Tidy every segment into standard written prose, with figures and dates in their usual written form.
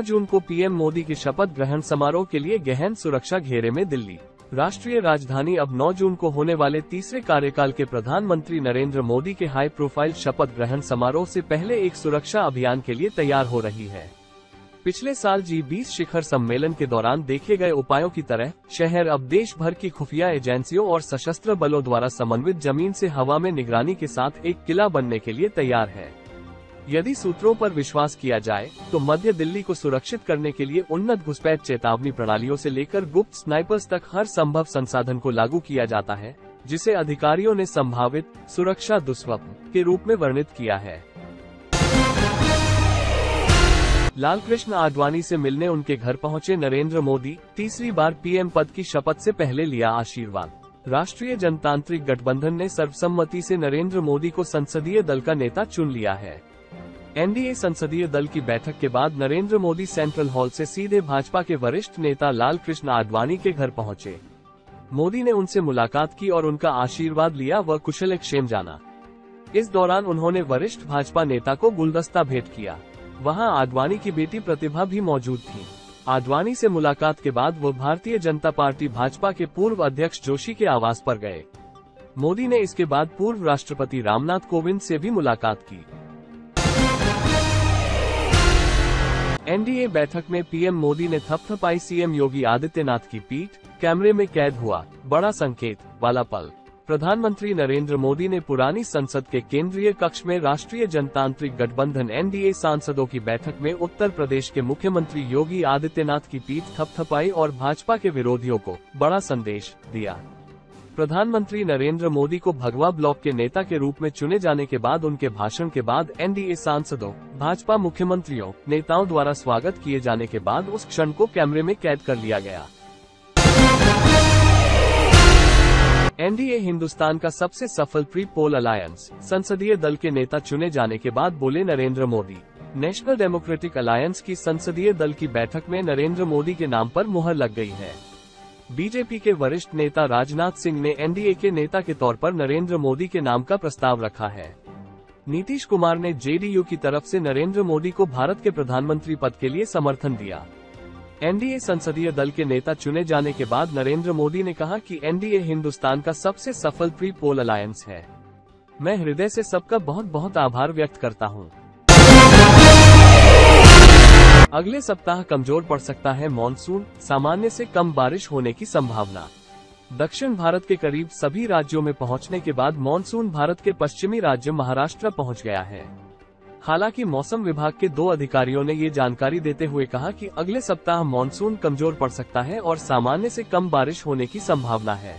9 जून को पीएम मोदी के शपथ ग्रहण समारोह के लिए गहन सुरक्षा घेरे में दिल्ली। राष्ट्रीय राजधानी अब 9 जून को होने वाले तीसरे कार्यकाल के प्रधानमंत्री नरेंद्र मोदी के हाई प्रोफाइल शपथ ग्रहण समारोह से पहले एक सुरक्षा अभियान के लिए तैयार हो रही है। पिछले साल G20 शिखर सम्मेलन के दौरान देखे गए उपायों की तरह शहर अब देश भर की खुफिया एजेंसियों और सशस्त्र बलों द्वारा समन्वित जमीन से हवा में निगरानी के साथ एक किला बनने के लिए तैयार है। यदि सूत्रों पर विश्वास किया जाए तो मध्य दिल्ली को सुरक्षित करने के लिए उन्नत घुसपैठ चेतावनी प्रणालियों से लेकर गुप्त स्नाइपर्स तक हर संभव संसाधन को लागू किया जाता है, जिसे अधिकारियों ने संभावित सुरक्षा दुस्वप्न के रूप में वर्णित किया है। लालकृष्ण आडवाणी से मिलने उनके घर पहुंचे नरेंद्र मोदी, तीसरी बार पीएम पद की शपथ से पहले लिया आशीर्वाद। राष्ट्रीय जनतांत्रिक गठबंधन ने सर्वसम्मति से नरेंद्र मोदी को संसदीय दल का नेता चुन लिया है। एनडीए संसदीय दल की बैठक के बाद नरेंद्र मोदी सेंट्रल हॉल से सीधे भाजपा के वरिष्ठ नेता लालकृष्ण आडवाणी के घर पहुंचे। मोदी ने उनसे मुलाकात की और उनका आशीर्वाद लिया व कुशलक्षेम जाना। इस दौरान उन्होंने वरिष्ठ भाजपा नेता को गुलदस्ता भेंट किया। वहां आडवाणी की बेटी प्रतिभा भी मौजूद थी। आडवाणी से मुलाकात के बाद वो भारतीय जनता पार्टी भाजपा के पूर्व अध्यक्ष जोशी के आवास पर गए। मोदी ने इसके बाद पूर्व राष्ट्रपति रामनाथ कोविंद से भी मुलाकात की। एनडीए बैठक में पीएम मोदी ने थपथपाई सीएम योगी आदित्यनाथ की पीठ, कैमरे में कैद हुआ बड़ा संकेत वाला पल। प्रधानमंत्री नरेंद्र मोदी ने पुरानी संसद के केंद्रीय कक्ष में राष्ट्रीय जनतांत्रिक गठबंधन एनडीए सांसदों की बैठक में उत्तर प्रदेश के मुख्यमंत्री योगी आदित्यनाथ की पीठ थपथपाई और भाजपा के विरोधियों को बड़ा संदेश दिया। प्रधानमंत्री नरेंद्र मोदी को भगवा ब्लॉक के नेता के रूप में चुने जाने के बाद उनके भाषण के बाद एनडीए सांसदों, भाजपा मुख्यमंत्रियों, नेताओं द्वारा स्वागत किए जाने के बाद उस क्षण को कैमरे में कैद कर लिया गया। एनडीए हिंदुस्तान का सबसे सफल प्री पोल अलायंस, संसदीय दल के नेता चुने जाने के बाद बोले Narendra Modi. National democratic alliance की संसदीय दल की बैठक में नरेंद्र मोदी के नाम पर मुहर लग गई है। बीजेपी के वरिष्ठ नेता राजनाथ सिंह ने एनडीए के नेता के तौर पर नरेंद्र मोदी के नाम का प्रस्ताव रखा है। नीतीश कुमार ने जेडीयू की तरफ से नरेंद्र मोदी को भारत के प्रधानमंत्री पद के लिए समर्थन दिया। एनडीए संसदीय दल के नेता चुने जाने के बाद नरेंद्र मोदी ने कहा कि एनडीए हिंदुस्तान का सबसे सफल प्री पोल अलायंस है। मैं हृदय से सबका बहुत बहुत आभार व्यक्त करता हूं। अगले सप्ताह कमजोर पड़ सकता है मॉनसून, सामान्य से कम बारिश होने की संभावना। दक्षिण भारत के करीब सभी राज्यों में पहुंचने के बाद मॉनसून भारत के पश्चिमी राज्य महाराष्ट्र पहुंच गया है। हालांकि मौसम विभाग के 2 अधिकारियों ने ये जानकारी देते हुए कहा कि अगले सप्ताह मॉनसून कमजोर पड़ सकता है और सामान्य से कम बारिश होने की संभावना है।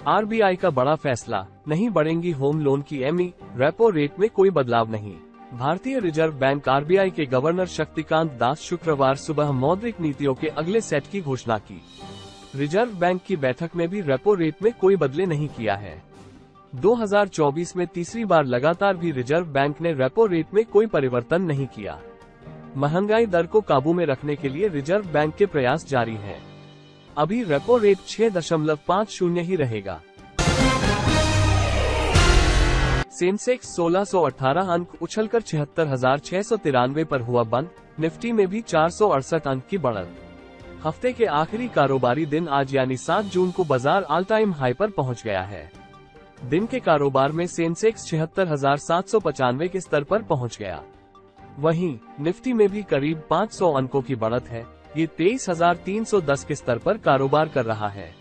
आरबीआई का बड़ा फैसला, नहीं बढ़ेंगी होम लोन की एमई, रेपो रेट में कोई बदलाव नहीं। भारतीय रिजर्व बैंक आरबीआई के गवर्नर शक्तिकांत दास शुक्रवार सुबह मौद्रिक नीतियों के अगले सेट की घोषणा की। रिजर्व बैंक की बैठक में भी रेपो रेट में कोई बदले नहीं किया है। 2024 में तीसरी बार लगातार भी रिजर्व बैंक ने रेपो रेट में कोई परिवर्तन नहीं किया। महंगाई दर को काबू में रखने के लिए रिजर्व बैंक के प्रयास जारी हैं। अभी रेपो रेट 6.50 ही रहेगा। सेंसेक्स 1618 अंक उछलकर 76,693 पर हुआ बंद। निफ्टी में भी 468 अंक की बढ़त। हफ्ते के आखिरी कारोबारी दिन आज यानी 7 जून को बाजार ऑल टाइम हाई पर पहुंच गया है। दिन के कारोबार में सेंसेक्स 76,795 के स्तर पर पहुंच गया। वहीं निफ्टी में भी करीब 500 अंकों की बढ़त है। ये 23,310 के स्तर पर कारोबार कर रहा है।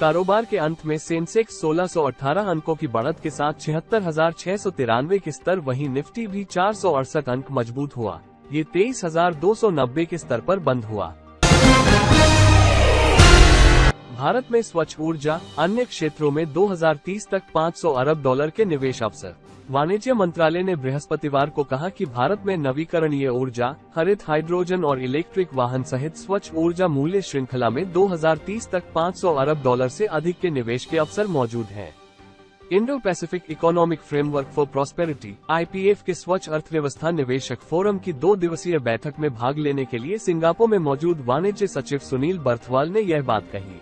कारोबार के अंत में सेंसेक्स 1618 अंकों की बढ़त के साथ 76,693 के स्तर, वहीं निफ्टी भी 468 अंक मजबूत हुआ। ये 23,290 के स्तर पर बंद हुआ। भारत में स्वच्छ ऊर्जा, अन्य क्षेत्रों में 2030 तक $500 अरब के निवेश अवसर। वाणिज्य मंत्रालय ने बृहस्पतिवार को कहा कि भारत में नवीकरणीय ऊर्जा, हरित हाइड्रोजन और इलेक्ट्रिक वाहन सहित स्वच्छ ऊर्जा मूल्य श्रृंखला में 2030 तक $500 अरब से अधिक के निवेश के अवसर मौजूद हैं। Indo Pacific economic framework for prosperity (IPF) के स्वच्छ अर्थव्यवस्था निवेशक फोरम की 2 दिवसीय बैठक में भाग लेने के लिए सिंगापुर में मौजूद वाणिज्य सचिव सुनील बर्थवाल ने यह बात कही।